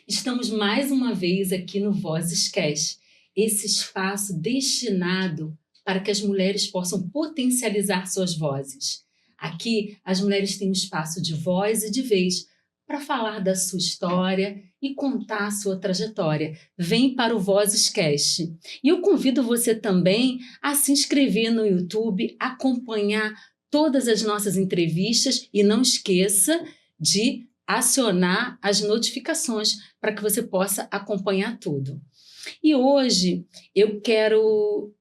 Estamos mais uma vez aqui no Vozes Cast, esse espaço destinado para que as mulheres possam potencializar suas vozes. Aqui, as mulheres têm um espaço de voz e de vez para falar da sua história e contar a sua trajetória. Vem para o Vozes Cast. E eu convido você também a se inscrever no YouTube, acompanhar todas as nossas entrevistas e não esqueça de acionar as notificações para que você possa acompanhar tudo. E hoje eu quero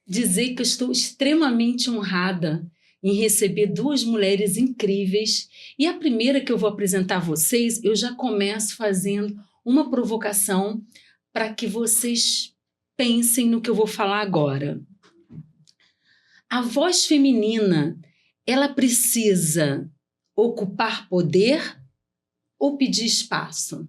dizer que eu estou extremamente honrada em receber duas mulheres incríveis. E a primeira que eu vou apresentar a vocês, eu já começo fazendo uma provocação para que vocês pensem no que eu vou falar agora. A voz feminina, ela precisa ocupar poder ou pedir espaço?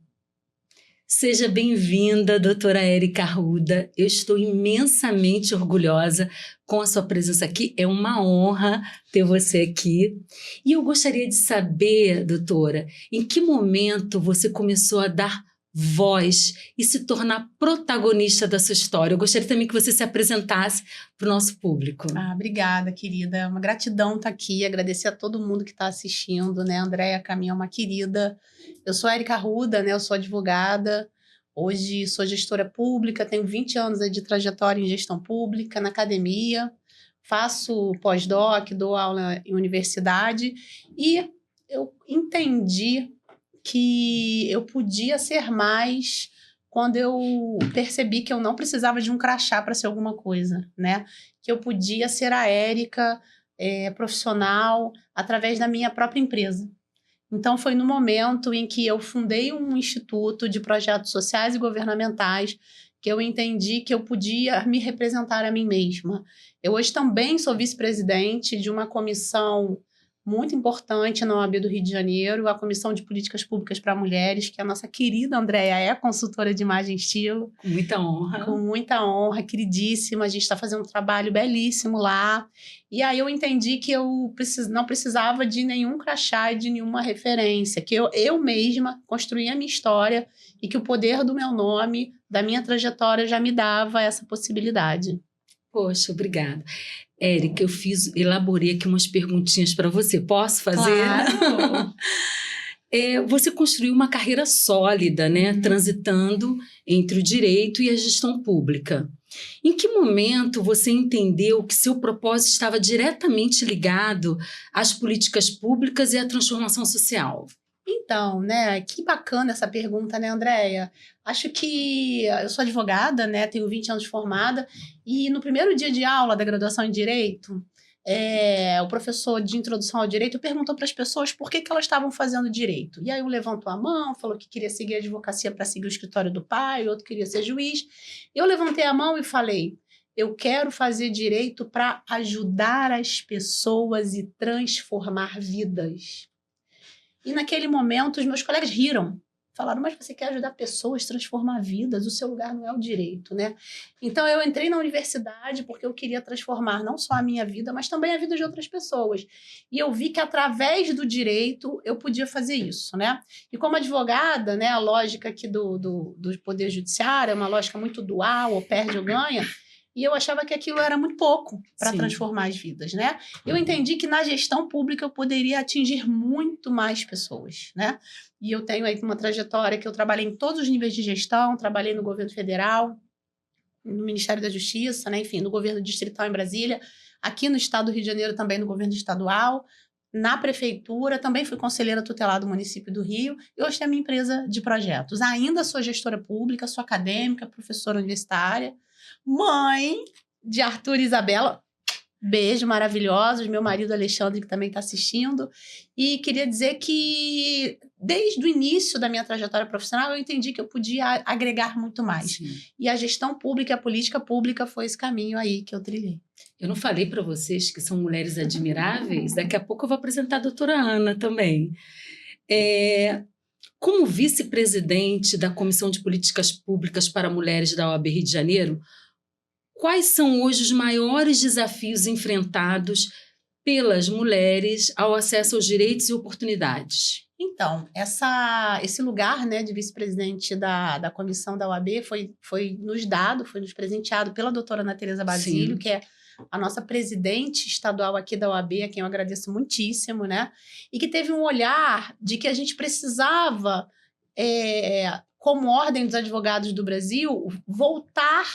Seja bem-vinda, doutora Érica Arruda. Eu estou imensamente orgulhosa com a sua presença aqui. É uma honra ter você aqui. E eu gostaria de saber, doutora, em que momento você começou a dar voz e se tornar protagonista da sua história? Eu gostaria também que você se apresentasse para o nosso público. Obrigada, querida. É uma gratidão estar aqui, agradecer a todo mundo que está assistindo, né? Andréia Caminha é uma querida. Eu sou a Érica Arruda, né? Eu sou advogada. Hoje sou gestora pública, tenho 20 anos aí de trajetória em gestão pública, na academia, faço pós-doc, dou aula em universidade e eu entendi que eu podia ser mais quando eu percebi que eu não precisava de um crachá para ser alguma coisa, né? Que eu podia ser a Érica profissional através da minha própria empresa. Então, foi no momento em que eu fundei um instituto de projetos sociais e governamentais que eu entendi que eu podia me representar a mim mesma. Eu hoje também sou vice-presidente de uma comissão muito importante na OAB do Rio de Janeiro, a Comissão de Políticas Públicas para Mulheres, que a nossa querida Andréia é consultora de imagem e estilo. Com muita honra. Com muita honra, queridíssima. A gente está fazendo um trabalho belíssimo lá. E aí eu entendi que eu não precisava de nenhum crachá e de nenhuma referência, que eu mesma construía a minha história e que o poder do meu nome, da minha trajetória, já me dava essa possibilidade. Poxa, obrigada. Érica, elaborei aqui umas perguntinhas para você. Posso fazer? Claro! Você construiu uma carreira sólida, né? Transitando entre o direito e a gestão pública. Em que momento você entendeu que seu propósito estava diretamente ligado às políticas públicas e à transformação social? Então, né, que bacana essa pergunta, né, Andréia? Acho que eu sou advogada, né, tenho 20 anos de formada, e no primeiro dia de aula da graduação em Direito, o professor de introdução ao direito perguntou para as pessoas por que elas estavam fazendo direito. E aí um levantou a mão, falou que queria seguir a advocacia para seguir o escritório do pai, outro queria ser juiz. Eu levantei a mão e falei, eu quero fazer direito para ajudar as pessoas e transformar vidas. E naquele momento os meus colegas riram. Falaram, mas você quer ajudar pessoas a transformar vidas? O seu lugar não é o direito, né? Então eu entrei na universidade porque eu queria transformar não só a minha vida, mas também a vida de outras pessoas. E eu vi que através do direito eu podia fazer isso, né? E como advogada, né, a lógica aqui do Poder Judiciário é uma lógica muito dual, ou perde ou ganha. E eu achava que aquilo era muito pouco para transformar as vidas, né? Eu entendi que na gestão pública eu poderia atingir muito mais pessoas, né? E eu tenho aí uma trajetória que eu trabalhei em todos os níveis de gestão, trabalhei no governo federal, no Ministério da Justiça, né? Enfim, no governo distrital em Brasília, aqui no estado do Rio de Janeiro também no governo estadual, na prefeitura, também fui conselheira tutelar do município do Rio, e hoje tenho a minha empresa de projetos. Ainda sou gestora pública, sou acadêmica, professora universitária, mãe de Arthur e Isabela, beijo, maravilhosos, meu marido Alexandre, que também está assistindo, e queria dizer que desde o início da minha trajetória profissional eu entendi que eu podia agregar muito mais. Sim. E a gestão pública e a política pública foi esse caminho aí que eu trilhei. Eu não falei para vocês que são mulheres admiráveis? Daqui a pouco eu vou apresentar a doutora Ana também. Como vice-presidente da Comissão de Políticas Públicas para Mulheres da OAB Rio de Janeiro, quais são hoje os maiores desafios enfrentados pelas mulheres ao acesso aos direitos e oportunidades? Então, esse lugar, né, de vice-presidente da comissão da OAB foi nos presenteado pela doutora Ana Tereza Basílio, Sim. que é a nossa presidente estadual aqui da OAB, a quem eu agradeço muitíssimo, né? E que teve um olhar de que a gente precisava, como Ordem dos Advogados do Brasil, voltar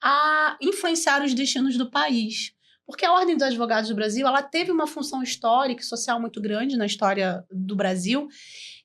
a influenciar os destinos do país. Porque a Ordem dos Advogados do Brasil, ela teve uma função histórica e social muito grande na história do Brasil,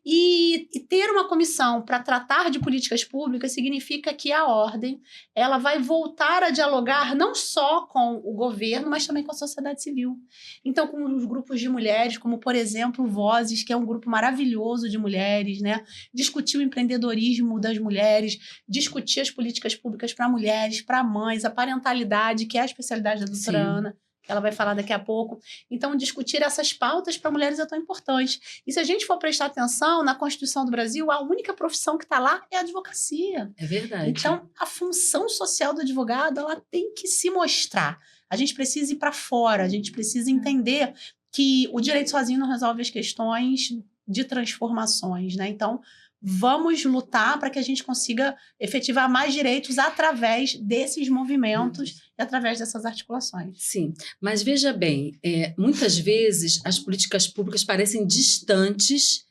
e ter uma comissão para tratar de políticas públicas significa que a Ordem ela vai voltar a dialogar não só com o governo, mas também com a sociedade civil. Então, com os grupos de mulheres, como, por exemplo, Vozes, que é um grupo maravilhoso de mulheres, né? Discutir o empreendedorismo das mulheres, discutir as políticas públicas para mulheres, para mães, a parentalidade, que é a especialidade da doutora Ana, que ela vai falar daqui a pouco. Então, discutir essas pautas para mulheres é tão importante. E se a gente for prestar atenção, na Constituição do Brasil, a única profissão que está lá é a advocacia. É verdade. Então, a função social do advogado, ela tem que se mostrar. A gente precisa ir para fora, a gente precisa entender que o direito sozinho não resolve as questões de transformações, né? Então, vamos lutar para que a gente consiga efetivar mais direitos através desses movimentos e através dessas articulações. Sim, mas veja bem, muitas vezes as políticas públicas parecem distantes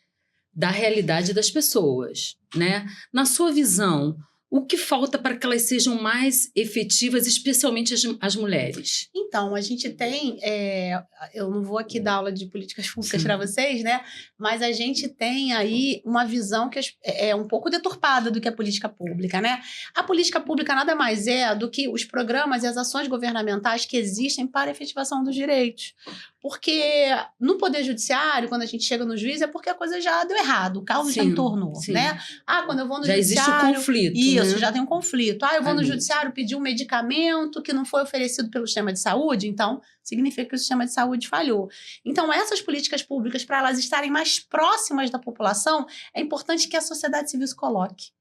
da realidade das pessoas, né? Na sua visão, o que falta para que elas sejam mais efetivas, especialmente as mulheres? Então, a gente tem, eu não vou aqui dar aula de políticas públicas para vocês, né? Mas a gente tem aí uma visão que é um pouco deturpada do que é política pública, né? A política pública nada mais é do que os programas e as ações governamentais que existem para a efetivação dos direitos. Porque no Poder Judiciário, quando a gente chega no juiz, é porque a coisa já deu errado, o carro já entornou, né? Quando eu vou no já judiciário... Já existe o conflito, Isso, né? já tem um conflito. Eu vou no judiciário pedir um medicamento que não foi oferecido pelo sistema de saúde, então significa que o sistema de saúde falhou. Então, essas políticas públicas, para elas estarem mais próximas da população, é importante que a sociedade civil se coloque.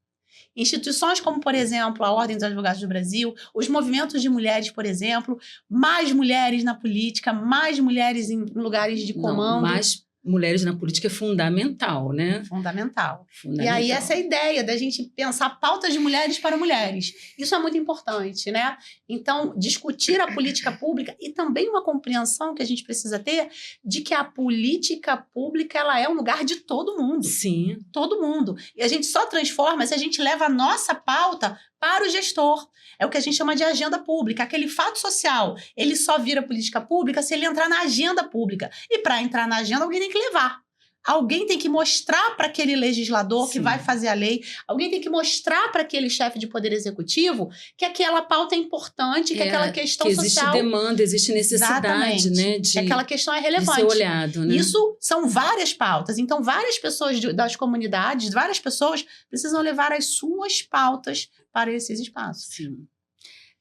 Instituições como, por exemplo, a Ordem dos Advogados do Brasil, os movimentos de mulheres, por exemplo, mais mulheres na política, mais mulheres em lugares de comando. Mais mulheres na política é fundamental, né? Fundamental. E aí essa é a ideia da gente pensar pautas de mulheres para mulheres. Isso é muito importante, né? Então, discutir a política pública e também uma compreensão que a gente precisa ter de que a política pública ela é um lugar de todo mundo. Sim. Todo mundo. E a gente só transforma se a gente leva a nossa pauta para o gestor. É o que a gente chama de agenda pública. Aquele fato social, ele só vira política pública se ele entrar na agenda pública. E para entrar na agenda, alguém tem que levar. Alguém tem que mostrar para aquele legislador que vai fazer a lei, alguém tem que mostrar para aquele chefe de poder executivo que aquela pauta é importante, que aquela questão que existe social... demanda, existe necessidade, né, que aquela questão é relevante. De ser olhado, né? Isso são várias pautas. Então, várias pessoas das comunidades, várias pessoas precisam levar as suas pautas para esses espaços. Sim.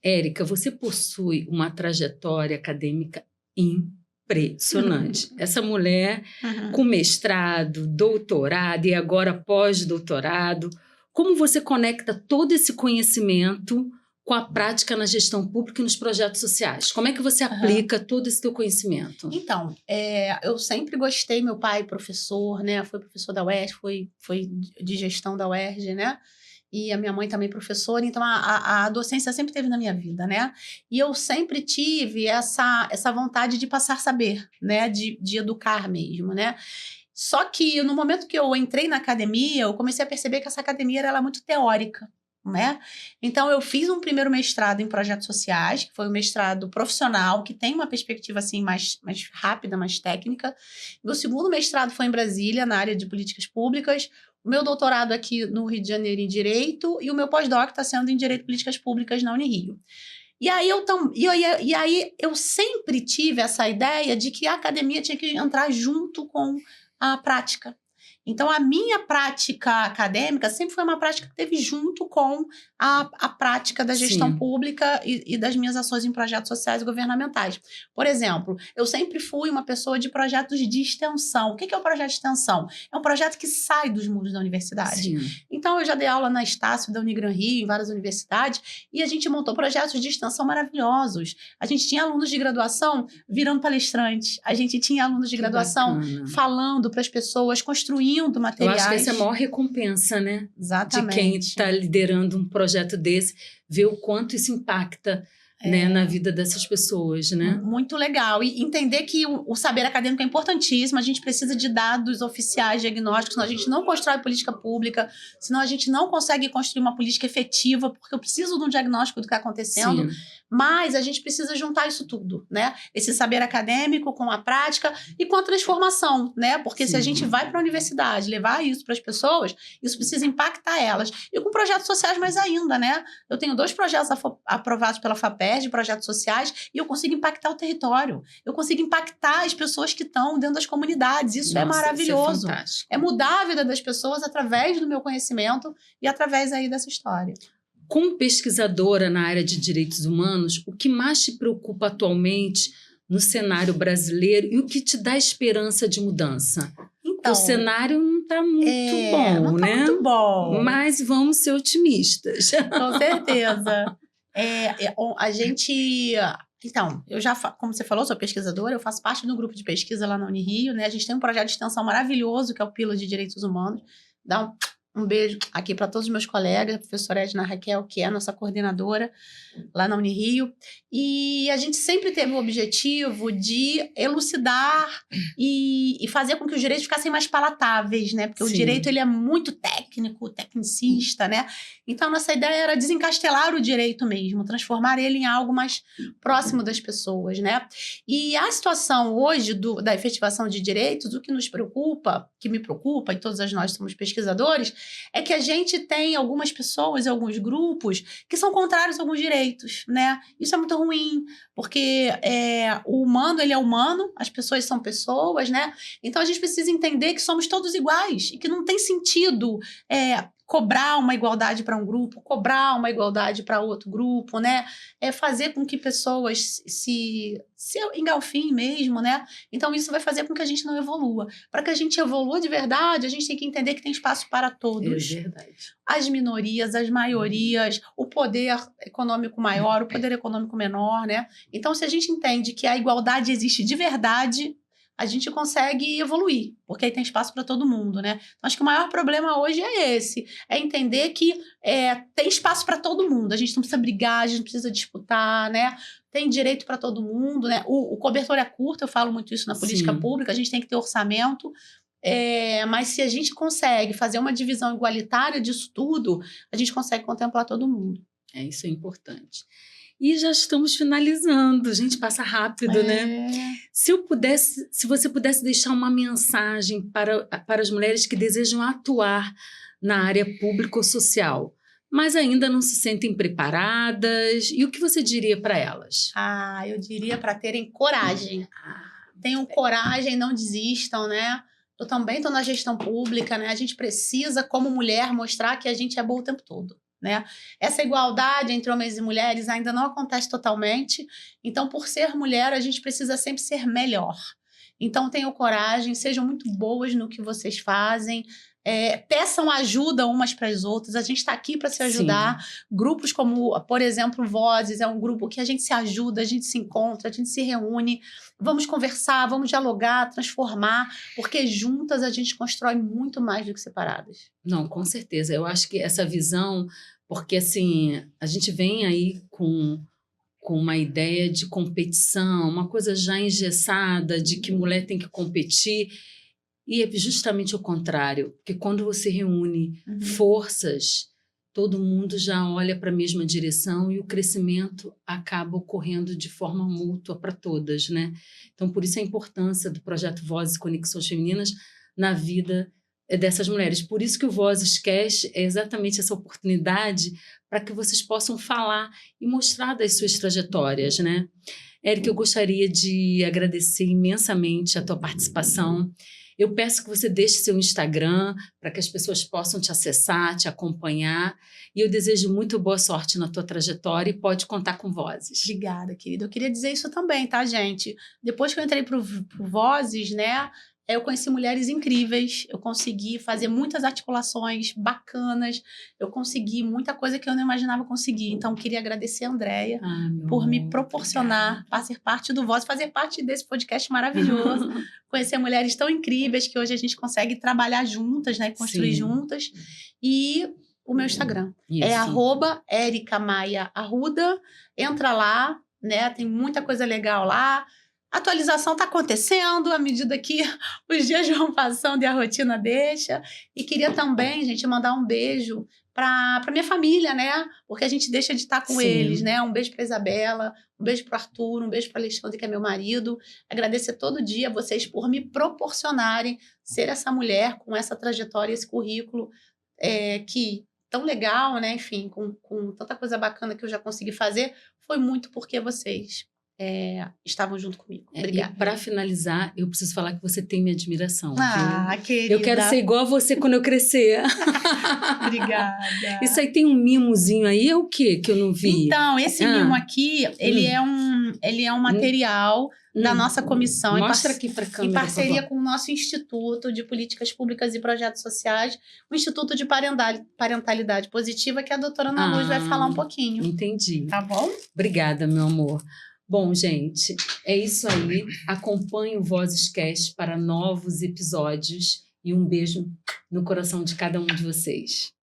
Érica, você possui uma trajetória acadêmica impressionante. Essa mulher com mestrado, doutorado e agora pós-doutorado, como você conecta todo esse conhecimento com a prática na gestão pública e nos projetos sociais? Como é que você aplica todo esse teu conhecimento? Então, eu sempre gostei, meu pai professor, né? Foi professor da UERJ, foi de gestão da UERJ, né? E a minha mãe também professora, então a docência sempre esteve na minha vida, né? E eu sempre tive essa vontade de passar saber, né? De educar mesmo, né? Só que no momento que eu entrei na academia, eu comecei a perceber que essa academia era muito teórica, né? Então, eu fiz um primeiro mestrado em projetos sociais, que foi um mestrado profissional, que tem uma perspectiva assim, mais rápida, mais técnica. Meu segundo mestrado foi em Brasília, na área de políticas públicas. O meu doutorado aqui no Rio de Janeiro em Direito e o meu pós-doc está sendo em Direito e Políticas Públicas na Unirio. E aí eu sempre tive essa ideia de que a academia tinha que entrar junto com a prática. Então, a minha prática acadêmica sempre foi uma prática que teve junto com a prática da gestão Sim. pública e das minhas ações em projetos sociais e governamentais. Por exemplo, eu sempre fui uma pessoa de projetos de extensão. O que é o projeto de extensão? É um projeto que sai dos muros da universidade. Sim. Então, eu já dei aula na Estácio da Unigran Rio, em várias universidades, e a gente montou projetos de extensão maravilhosos. A gente tinha alunos de graduação virando palestrantes, a gente tinha alunos de Que graduação bacana. falando para as pessoas, construindo Eu materiais. acho que essa é a maior recompensa, né? Exatamente. De quem está liderando um projeto desse, ver o quanto isso impacta, né, na vida dessas pessoas, né? Muito legal. E entender que o saber acadêmico é importantíssimo, a gente precisa de dados oficiais, diagnósticos, senão a gente não constrói política pública, senão a gente não consegue construir uma política efetiva, porque eu preciso de um diagnóstico do que está acontecendo. Sim. Mas a gente precisa juntar isso tudo, né? Esse saber acadêmico com a prática e com a transformação, né? Porque Sim. se a gente vai para a universidade levar isso para as pessoas, isso precisa impactar elas. E com projetos sociais mais ainda, né? Eu tenho 2 projetos aprovados pela FAPERJ, projetos sociais, e eu consigo impactar o território. Eu consigo impactar as pessoas que estão dentro das comunidades. Isso é Nossa, maravilhoso. isso é fantástico. É mudar a vida das pessoas através do meu conhecimento e através aí dessa história. Como pesquisadora na área de direitos humanos, o que mais te preocupa atualmente no cenário brasileiro e o que te dá esperança de mudança? Então, o cenário não está muito bom, não tá né? muito bom. Mas vamos ser otimistas. Com certeza. A gente... Então, como você falou, sou pesquisadora, eu faço parte do grupo de pesquisa lá na Unirio, né? A gente tem um projeto de extensão maravilhoso, que é o Pílula de Direitos Humanos. Dá um beijo aqui para todos os meus colegas, a professora Edna Raquel, que é a nossa coordenadora lá na Unirio. E a gente sempre teve o objetivo de elucidar e fazer com que os direitos ficassem mais palatáveis, né? Porque Sim. o direito ele é muito técnico, tecnicista, né? Então, nossa ideia era desencastelar o direito mesmo, transformar ele em algo mais próximo das pessoas, né? E a situação hoje da efetivação de direitos, o que nos preocupa, que me preocupa, e todas nós somos pesquisadores, é que a gente tem algumas pessoas e alguns grupos que são contrários a alguns direitos, né? Isso é muito ruim, porque o humano, ele é humano, as pessoas são pessoas, né? Então, a gente precisa entender que somos todos iguais e que não tem sentido cobrar uma igualdade para um grupo, cobrar uma igualdade para outro grupo, né? Fazer com que pessoas se engalfiem mesmo, né? Então, isso vai fazer com que a gente não evolua. Para que a gente evolua de verdade, a gente tem que entender que tem espaço para todos. É verdade. As minorias, as maiorias, o poder econômico maior, o poder econômico menor, né? Então, se a gente entende que a igualdade existe de verdade, a gente consegue evoluir, porque aí tem espaço para todo mundo, né? Então, acho que o maior problema hoje é esse, é entender que tem espaço para todo mundo, a gente não precisa brigar, a gente não precisa disputar, né? Tem direito para todo mundo, né? O cobertor é curto, eu falo muito isso na política Sim. pública, a gente tem que ter orçamento, mas se a gente consegue fazer uma divisão igualitária disso tudo, a gente consegue contemplar todo mundo. Isso é importante. E já estamos finalizando. Gente, passa rápido, né? Se você pudesse deixar uma mensagem para as mulheres que desejam atuar na área pública ou social, mas ainda não se sentem preparadas, e o que você diria para elas? Eu diria para terem coragem. Tenham coragem, não desistam, né? Eu também estou na gestão pública, né? A gente precisa, como mulher, mostrar que a gente é boa o tempo todo. Né? Essa igualdade entre homens e mulheres ainda não acontece totalmente, então por ser mulher a gente precisa sempre ser melhor. Então tenham coragem, sejam muito boas no que vocês fazem, peçam ajuda umas para as outras, a gente está aqui para se ajudar. Sim. Grupos como, por exemplo, Vozes, é um grupo que a gente se ajuda, a gente se encontra, a gente se reúne, vamos conversar, vamos dialogar, transformar, porque juntas a gente constrói muito mais do que separadas. Não, com certeza. Eu acho que essa visão, porque assim, a gente vem aí com uma ideia de competição, uma coisa já engessada de que mulher tem que competir, e é justamente o contrário, porque quando você reúne forças, todo mundo já olha para a mesma direção e o crescimento acaba ocorrendo de forma mútua para todas, né? Então, por isso a importância do projeto Vozes e Conexões Femininas na vida dessas mulheres. Por isso que o Vozes Cast é exatamente essa oportunidade para que vocês possam falar e mostrar das suas trajetórias, né? Érica, eu gostaria de agradecer imensamente a tua participação. Eu peço que você deixe seu Instagram para que as pessoas possam te acessar, te acompanhar. E eu desejo muito boa sorte na tua trajetória e pode contar com Vozes. Obrigada, querida. Eu queria dizer isso também, tá, gente? Depois que eu entrei pro Vozes, né, eu conheci mulheres incríveis, eu consegui fazer muitas articulações bacanas, eu consegui muita coisa que eu não imaginava conseguir. Então, queria agradecer a Andréia por me proporcionar fazer parte do Vozes, fazer parte desse podcast maravilhoso, conhecer mulheres tão incríveis que hoje a gente consegue trabalhar juntas, né, construir juntas. E o meu Instagram é @ericamaiaarruda. Entra lá, né? Tem muita coisa legal lá. A atualização está acontecendo à medida que os dias vão passando e a rotina deixa. E queria também, gente, mandar um beijo para minha família, né? Porque a gente deixa de estar com eles, né? Um beijo para Isabela, um beijo para Arthur, um beijo para Alexandre, que é meu marido. Agradecer todo dia a vocês por me proporcionarem ser essa mulher com essa trajetória, esse currículo que tão legal, né? Enfim, com tanta coisa bacana que eu já consegui fazer, foi muito porque vocês estavam junto comigo. Obrigada. Para finalizar, eu preciso falar que você tem minha admiração. Viu? Querida. Eu quero ser igual a você quando eu crescer. Obrigada. Isso aí tem um mimozinho aí, é o quê que eu não vi? Então, esse mimo aqui, ele é um material da nossa comissão. Mostra aqui para a câmera, em parceria com o nosso Instituto de Políticas Públicas e Projetos Sociais, o Instituto de Parentalidade Positiva, que a doutora Ana Luz vai falar um pouquinho. Entendi. Tá bom? Obrigada, meu amor. Bom, gente, é isso aí. Acompanhe o Vozes Cast para novos episódios e um beijo no coração de cada um de vocês.